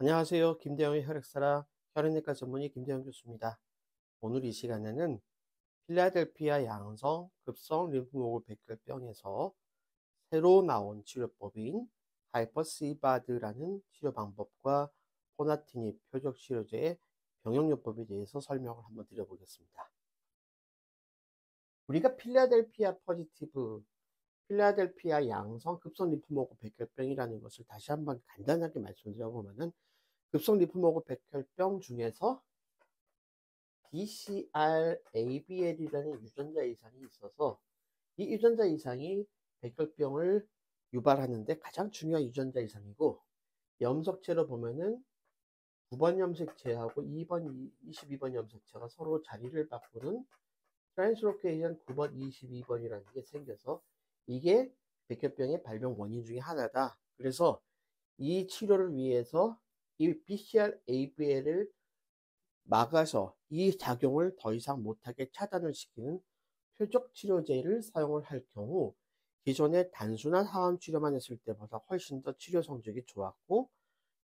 안녕하세요. 김대영의 혈액사랑 혈액내과 전문의 김대영 교수입니다. 오늘 이 시간에는 필라델피아 양성 급성 림프모글 백혈병에서 새로 나온 치료법인 하이퍼시바드라는 치료 방법과 포나티닙 표적 치료제의 병용요법에 대해서 설명을 한번 드려보겠습니다. 우리가 필라델피아 양성 급성 림프모글 백혈병이라는 것을 다시 한번 간단하게 말씀드려보면은 급성 림프모글 백혈병 중에서 BCR-ABL이라는 유전자 이상이 있어서 이 유전자 이상이 백혈병을 유발하는데 가장 중요한 유전자 이상이고, 염색체로 보면은 9번 염색체하고 22번 염색체가 서로 자리를 바꾸는 트랜스로케이션 9번, 22번이라는 게 생겨서 이게 백혈병의 발병 원인 중에 하나다. 그래서 이 치료를 위해서 이 BCR-ABL을 막아서 이 작용을 더 이상 못하게 차단을 시키는 표적 치료제를 사용을 할 경우 기존의 단순한 항암 치료만 했을 때보다 훨씬 더 치료 성적이 좋았고,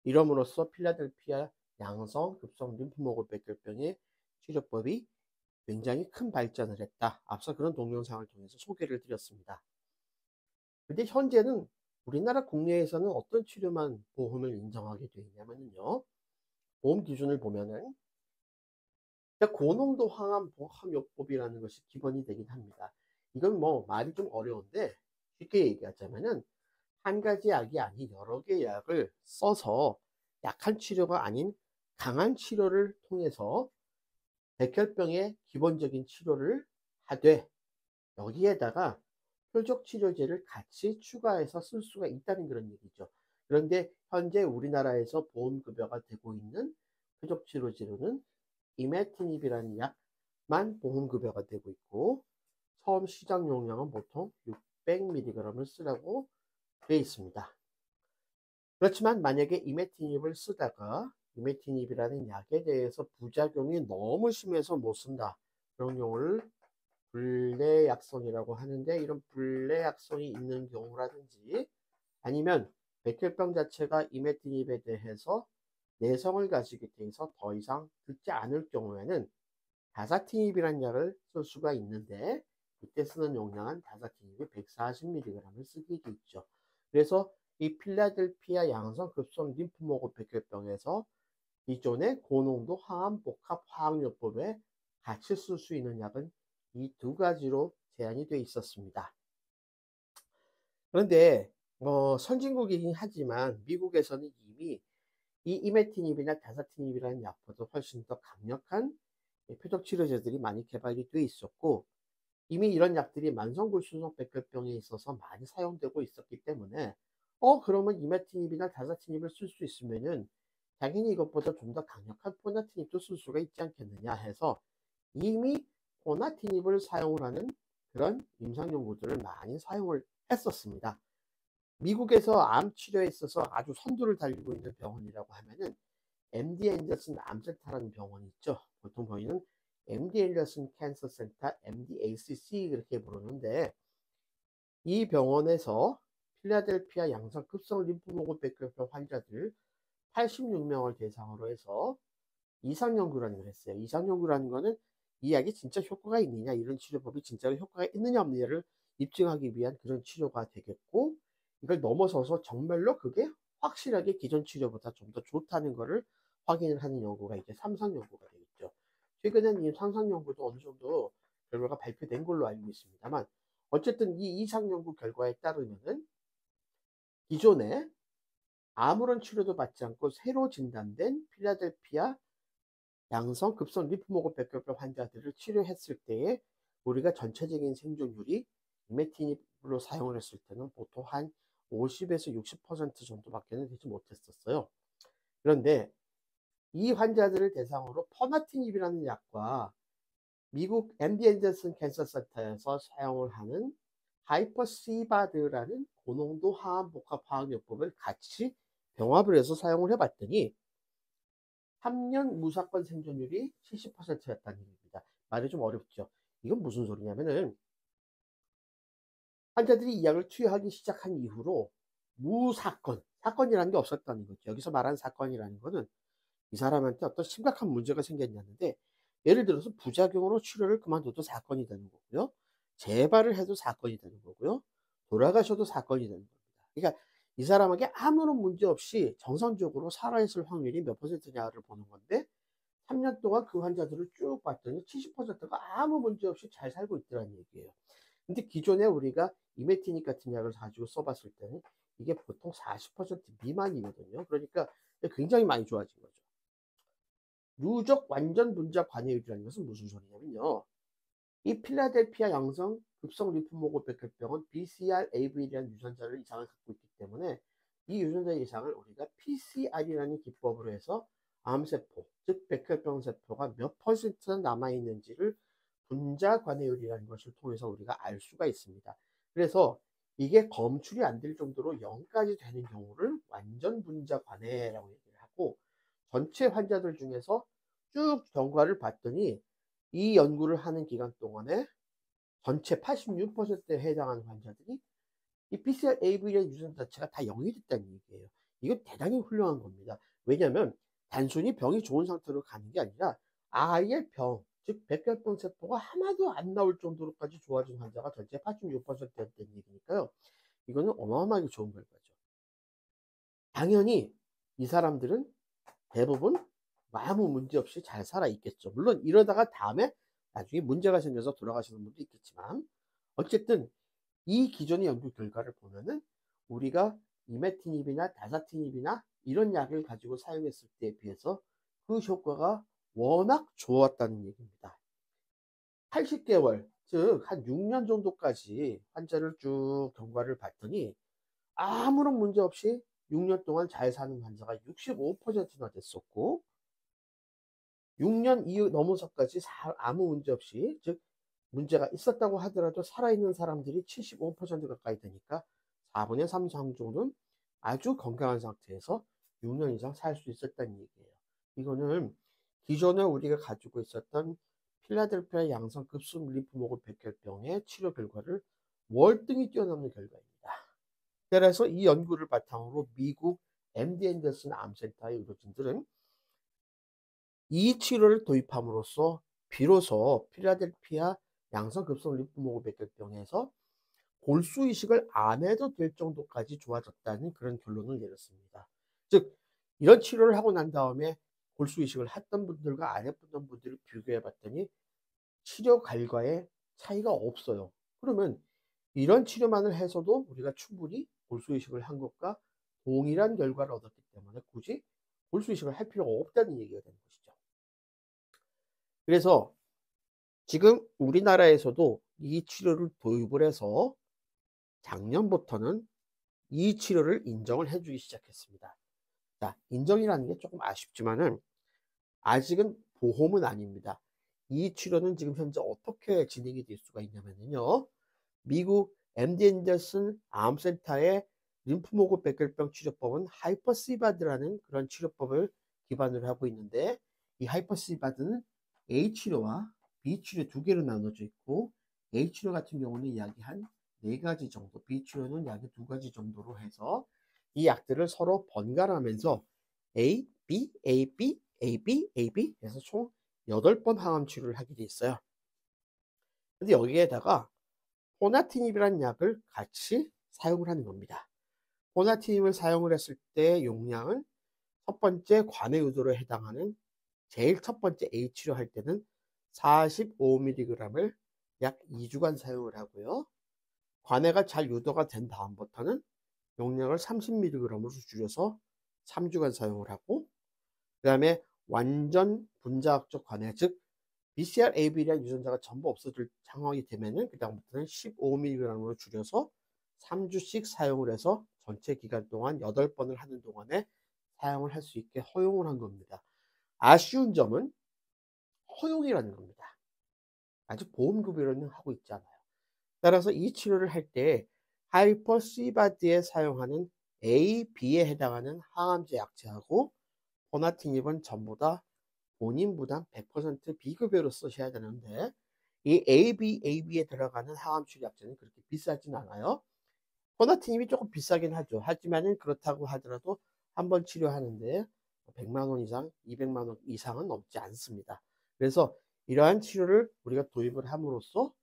이럼으로써 필라델피아 양성 급성 림프모글 백혈병의 치료법이 굉장히 큰 발전을 했다. 앞서 그런 동영상을 통해서 소개를 드렸습니다. 근데 현재는 우리나라 국내에서는 어떤 치료만 보험을 인정하게 되어 있냐면요, 보험 기준을 보면은 고농도 항암요법이라는 것이 기본이 되긴 합니다. 이건 뭐 말이 좀 어려운데 쉽게 얘기하자면은 한 가지 약이 아닌 여러 개의 약을 써서 약한 치료가 아닌 강한 치료를 통해서 백혈병의 기본적인 치료를 하되, 여기에다가 표적 치료제를 같이 추가해서 쓸 수가 있다는 그런 얘기죠. 그런데 현재 우리나라에서 보험급여가 되고 있는 표적 치료제로는 이메티닙이라는 약만 보험급여가 되고 있고, 처음 시장 용량은 보통 600mg을 쓰라고 되어 있습니다. 그렇지만 만약에 이메티닙이라는 약에 대해서 부작용이 너무 심해서 못 쓴다, 그런 경우를 불내약성이라고 하는데, 이런 불내약성이 있는 경우라든지 아니면 백혈병 자체가 이메티닙에 대해서 내성을 가지게 돼서 더 이상 듣지 않을 경우에는 다사티닙이라는 약을 쓸 수가 있는데, 이때 쓰는 용량은 다사티닙이 140mg을 쓰게 돼 있죠. 그래서 이 필라델피아 양성 급성 림프모글 백혈병에서 기존의 고농도 항암 복합 화학요법에 같이 쓸 수 있는 약은 이 두 가지로 제한이 되어 있었습니다. 그런데 선진국이긴 하지만 미국에서는 이미 이 이메티닙이나 다사티닙이라는 약보다 훨씬 더 강력한 표적 치료제들이 많이 개발이 돼 있었고, 이미 이런 약들이 만성골수성 백혈병에 있어서 많이 사용되고 있었기 때문에 그러면 이메티닙이나 다사티닙을 쓸 수 있으면은 당연히 이것보다 좀 더 강력한 포나티닙도 쓸 수가 있지 않겠느냐 해서 이미 포나티닙을 사용을 하는 그런 임상 연구들을 많이 사용을 했었습니다. 미국에서 암 치료에 있어서 아주 선두를 달리고 있는 병원이라고 하면은 MD 앤더슨 암센터라는 병원이 있죠. 보통 저희는 MD 앤더슨 캔서 센터, MDACC 그렇게 부르는데, 이 병원에서 필라델피아 양성 급성 림프모글 백혈병 환자들 86명을 대상으로 해서 이상 연구라는 걸 했어요. 이상 연구라는 거는 이 약이 진짜 효과가 있느냐, 이런 치료법이 진짜로 효과가 있느냐 없느냐를 입증하기 위한 그런 치료가 되겠고, 이걸 넘어서서 정말로 그게 확실하게 기존 치료보다 좀 더 좋다는 거를 확인을 하는 연구가 이제 삼상 연구가 되겠죠. 최근엔 이 삼상 연구도 어느 정도 결과가 발표된 걸로 알고 있습니다만, 어쨌든 이 이상 연구 결과에 따르면은 기존에 아무런 치료도 받지 않고 새로 진단된 필라델피아 양성 급성 림프모글 백혈병 환자들을 치료했을 때에 우리가 전체적인 생존율이 이메티닙으로 사용을 했을 때는 보통 한 50에서 60% 정도밖에 되지 못했었어요. 그런데 이 환자들을 대상으로 퍼나티닙이라는 약과 미국 MD 앤더슨 캔서 센터에서 사용을 하는 하이퍼시바드라는 고농도 항암 복합 화학요법을 같이 병합을 해서 사용을 해봤더니 3년 무사건 생존율이 70%였다는 얘기입니다. 말이 좀 어렵죠. 이건 무슨 소리냐면은 환자들이 이 약을 투여하기 시작한 이후로 무사건, 사건이라는 게 없었다는 거죠. 여기서 말하는 사건이라는 거는 이 사람한테 어떤 심각한 문제가 생겼냐는데, 예를 들어서 부작용으로 치료를 그만둬도 사건이 되는 거고요. 재발을 해도 사건이 되는 거고요. 돌아가셔도 사건이 되는 겁니다. 그러니까 이 사람에게 아무런 문제 없이 정상적으로 살아있을 확률이 몇 퍼센트냐를 보는 건데, 3년 동안 그 환자들을 쭉 봤더니 70%가 아무 문제 없이 잘 살고 있더라는 얘기예요. 근데 기존에 우리가 이메티닉 같은 약을 가지고 써봤을 때는 이게 보통 40% 미만이거든요. 그러니까 굉장히 많이 좋아진 거죠. 누적 완전 분자 관해율이라는 것은 무슨 소리냐면요. 이 필라델피아 양성 급성 림프모고 백혈병은 BCR-AB라는 유전자를 이상을 갖고 있기 때문에 이 유전자 이상을 우리가 PCR이라는 기법으로 해서 암세포, 즉 백혈병 세포가 몇 퍼센트나 남아있는지를 분자 관해율이라는 것을 통해서 우리가 알 수가 있습니다. 그래서 이게 검출이 안 될 정도로 0까지 되는 경우를 완전 분자 관해라고 얘기를 하고, 전체 환자들 중에서 쭉 경과를 봤더니 이 연구를 하는 기간 동안에 전체 86%에 해당하는 환자들이 이 BCR-AB의 유전 자체가 다 0이 됐다는 얘기예요. 이건 대단히 훌륭한 겁니다. 왜냐하면 단순히 병이 좋은 상태로 가는 게 아니라 아예 병, 즉 백혈병 세포가 하나도 안 나올 정도로까지 좋아진 환자가 전체 86%였다는 얘기니까요. 이거는 어마어마하게 좋은 결과죠. 당연히 이 사람들은 대부분 아무 문제 없이 잘 살아 있겠죠. 물론 이러다가 다음에 나중에 문제가 생겨서 돌아가시는 분도 있겠지만, 어쨌든 이 기존의 연구 결과를 보면은 우리가 이메티닙이나 다사티닙이나 이런 약을 가지고 사용했을 때에 비해서 그 효과가 워낙 좋았다는 얘기입니다. 80개월, 즉 한 6년 정도까지 환자를 쭉 경과를 봤더니 아무런 문제 없이 6년 동안 잘 사는 환자가 65%나 됐었고, 6년 이후 넘어서까지 아무 문제 없이, 즉 문제가 있었다고 하더라도 살아있는 사람들이 75% 가까이 되니까 4분의 3 정도는 아주 건강한 상태에서 6년 이상 살 수 있었다는 얘기예요. 이거는 기존에 우리가 가지고 있었던 필라델피아 양성 급성 림프모그 백혈병의 치료 결과를 월등히 뛰어넘는 결과입니다. 그래서 이 연구를 바탕으로 미국 MD 앤더슨 암센터의 의료진들은 이 치료를 도입함으로써 비로소 필라델피아 양성 급성 림프모그 백혈병에서 골수 이식을 안 해도 될 정도까지 좋아졌다는 그런 결론을 내렸습니다. 즉 이런 치료를 하고 난 다음에 골수 이식을 했던 분들과 안 했던 분들을 비교해 봤더니 치료 결과에 차이가 없어요. 그러면 이런 치료만을 해서도 우리가 충분히 골수 이식을 한 것과 동일한 결과를 얻었기 때문에 굳이 골수 이식을 할 필요가 없다는 얘기가 되는 것이죠. 그래서 지금 우리나라에서도 이 치료를 도입을 해서 작년부터는 이 치료를 인정을 해 주기 시작했습니다. 자, 인정이라는 게 조금 아쉽지만은 아직은 보험은 아닙니다. 이 치료는 지금 현재 어떻게 진행이 될 수가 있냐면요. 미국 MD 앤더슨 암센터의 림프모그 백혈병 치료법은 하이퍼시바드라는 그런 치료법을 기반으로 하고 있는데, 이 하이퍼시바드는 A 치료와 B 치료 두 개로 나눠져 있고, A 치료 같은 경우는 약이 한 4가지 정도, B 치료는 약이 2가지 정도로 해서 이 약들을 서로 번갈아가면서 A, B, A, B, A, B, A, B 해서 총 8번 항암 치료를 하게 돼 있어요. 근데 여기에다가 포나티닙이라는 약을 같이 사용을 하는 겁니다. 포나티닙을 사용을 했을 때 용량은 첫 번째 관해 유도에 해당하는 제일 첫 번째 A 치료할 때는 45mg을 약 2주간 사용을 하고요. 관해가 잘 유도가 된 다음부터는 용량을 30mg으로 줄여서 3주간 사용을 하고, 그 다음에 완전 분자학적 관해, 즉 BCR-AB라는 유전자가 전부 없어질 상황이 되면은 그다음부터는 15mg으로 줄여서 3주씩 사용을 해서 전체 기간 동안 8번을 하는 동안에 사용을 할 수 있게 허용을 한 겁니다. 아쉬운 점은 허용이라는 겁니다. 아직 보험급여는 하고 있지 않아요. 따라서 이 치료를 할 때 하이퍼시바드에 사용하는 A, B에 해당하는 항암제 약제하고 포나티닙은 전부 다 본인 부담 100% 비급여로 쓰셔야 되는데, 이 AB에 들어가는 항암 치료 약제는 그렇게 비싸진 않아요. 포나티닙이 조금 비싸긴 하죠. 하지만은 그렇다고 하더라도 한 번 치료하는데 100만 원 이상, 200만 원 이상은 넘지 않습니다. 그래서 이러한 치료를 우리가 도입을 함으로써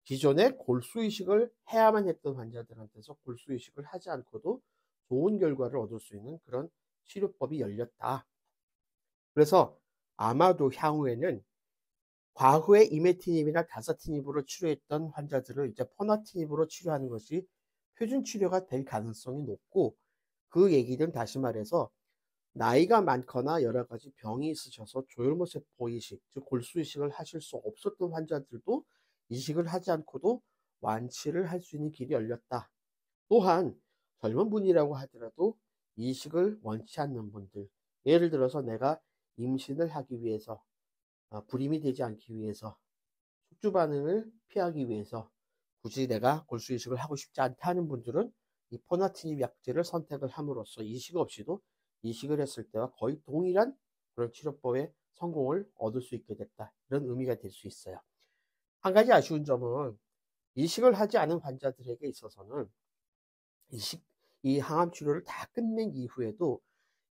기존에 골수 이식을 해야만 했던 환자들한테서 골수 이식을 하지 않고도 좋은 결과를 얻을 수 있는 그런 치료법이 열렸다. 그래서 아마도 향후에는 과거에 이메티닙이나 다사티닙으로 치료했던 환자들을 이제 포나티닙으로 치료하는 것이 표준 치료가 될 가능성이 높고, 그 얘기는 다시 말해서 나이가 많거나 여러 가지 병이 있으셔서 조혈모세포 이식, 즉 골수 이식을 하실 수 없었던 환자들도 이식을 하지 않고도 완치를 할 수 있는 길이 열렸다. 또한 젊은 분이라고 하더라도 이식을 원치 않는 분들, 예를 들어서 내가 임신을 하기 위해서, 불임이 되지 않기 위해서, 숙주 반응을 피하기 위해서 굳이 내가 골수 이식을 하고 싶지 않다 하는 분들은 이 포나티닙 약제를 선택을 함으로써 이식 없이도 이식을 했을 때와 거의 동일한 그런 치료법의 성공을 얻을 수 있게 됐다. 이런 의미가 될 수 있어요. 한 가지 아쉬운 점은 이식을 하지 않은 환자들에게 있어서는 이식 이 항암 치료를 다 끝낸 이후에도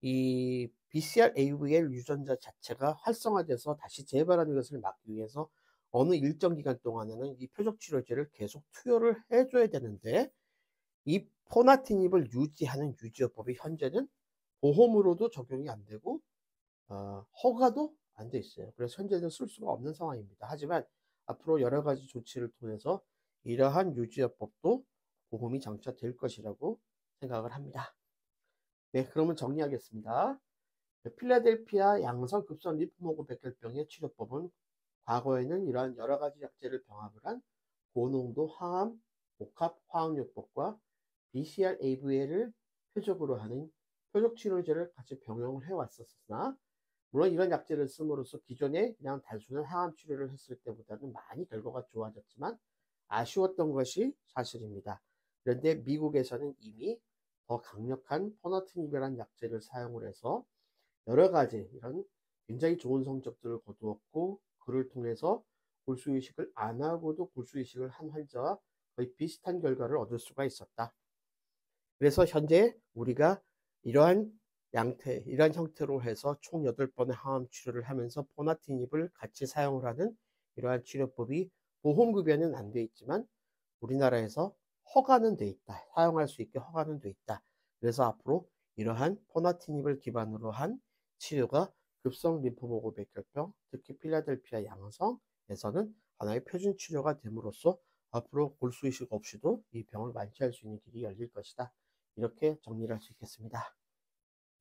이 BCR-ABL 유전자 자체가 활성화돼서 다시 재발하는 것을 막기 위해서 어느 일정 기간 동안에는 이 표적 치료제를 계속 투여를 해 줘야 되는데, 이 포나티닙을 유지하는 유지요법이 현재는 보험으로도 적용이 안 되고 허가도 안 돼 있어요. 그래서 현재는 쓸 수가 없는 상황입니다. 하지만 앞으로 여러 가지 조치를 통해서 이러한 유지요법도 보험이 장착될 것이라고 생각을 합니다. 네, 그러면 정리하겠습니다. 필라델피아 양성 급성 림프모그 백혈병의 치료법은 과거에는 이러한 여러 가지 약제를 병합을 한 고농도 항암 복합 화학요법과 BCR-ABL을 표적으로 하는 표적 치료제를 같이 병용을 해 왔었으나, 물론 이런 약제를 씀으로써 기존에 그냥 단순한 항암 치료를 했을 때보다는 많이 결과가 좋아졌지만 아쉬웠던 것이 사실입니다. 그런데 미국에서는 이미 더 강력한 포너티닙이라는 약제를 사용을 해서 여러 가지 이런 굉장히 좋은 성적들을 거두었고, 그를 통해서 골수 이식을 안 하고도 골수 이식을 한 환자와 거의 비슷한 결과를 얻을 수가 있었다. 그래서 현재 우리가 이러한 이러한 형태로 해서 총 8번의 항암 치료를 하면서 포나티닙을 같이 사용을 하는 이러한 치료법이 보험급여는 안 돼 있지만 우리나라에서 허가는 돼 있다. 사용할 수 있게 허가는 돼 있다. 그래서 앞으로 이러한 포나티닙을 기반으로 한 치료가 급성 림프모그 백혈병, 특히 필라델피아 양성에서는 하나의 표준 치료가 됨으로써 앞으로 골수 이식 없이도 이 병을 완치할 수 있는 길이 열릴 것이다. 이렇게 정리를 할 수 있겠습니다.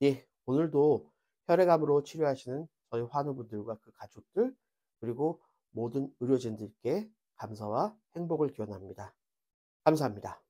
예, 오늘도 혈액암으로 치료하시는 저희 환우분들과 그 가족들, 그리고 모든 의료진들께 감사와 행복을 기원합니다. 감사합니다.